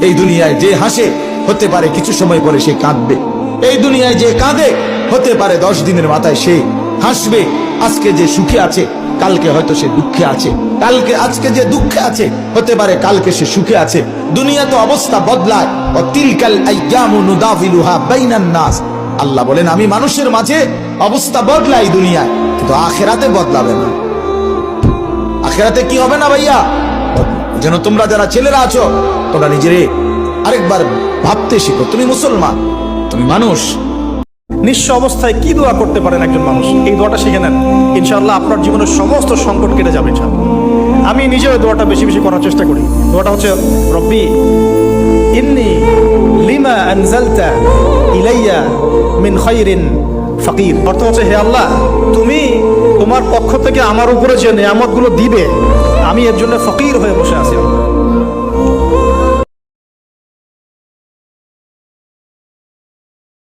এই দুনিয়ায় যে হাসে হতে পারে কিছু সময় পরে সে কাঁদবে, এই দুনিয়ায় যে কাঁদে হতে পারে 10 দিনের মাথায় সে হাসবে। আজকে যে সুখে আছে কালকে হয়তো সে দুঃখে আছে, আজকে যে দুঃখে আছে হতে পারে কালকে সে সুখে আছে। দুনিয়া তো অবস্থা বদলায়। তিলকাল আইয়ামু নুদাফিলুহা বাইনান নাস, আল্লাহ বলেন আমি মানুষের মাঝে অবস্থা বদলাই দুনিয়ায়, কিন্তু আখিরাতে বদলাবে না। আখিরাতে কি হবে না ভাইয়া? যেন তোমরা যারা ছেলেরা আছো তোমরা নিজেরে আরেকবার ভাবতে শিখো, তুমি মুসলমান, তুমি মানুষ। নিঃস্ব অবস্থায় কি দোয়া করতে পারেন একজন মানুষ, এই দোয়াটা শিখে নেন, ইনশাআল্লাহ আপনার জীবনের সমস্ত সংকট কেটে যাবে ইনশাআল্লাহ। আমি নিজেও দোয়াটা বেশি বেশি করার চেষ্টা করি। দোয়াটা হচ্ছে রব্বি ইন্নী লিমা আনজালতা ইলাইয়া মিন খায়রিন ফাকির। অর্থ হচ্ছে, হে আল্লাহ, তুমি তোমার পক্ষ থেকে আমার উপরে যে নেয়ামতগুলো দিবে আমি এর জন্য ফকির হয়ে বসে আছি।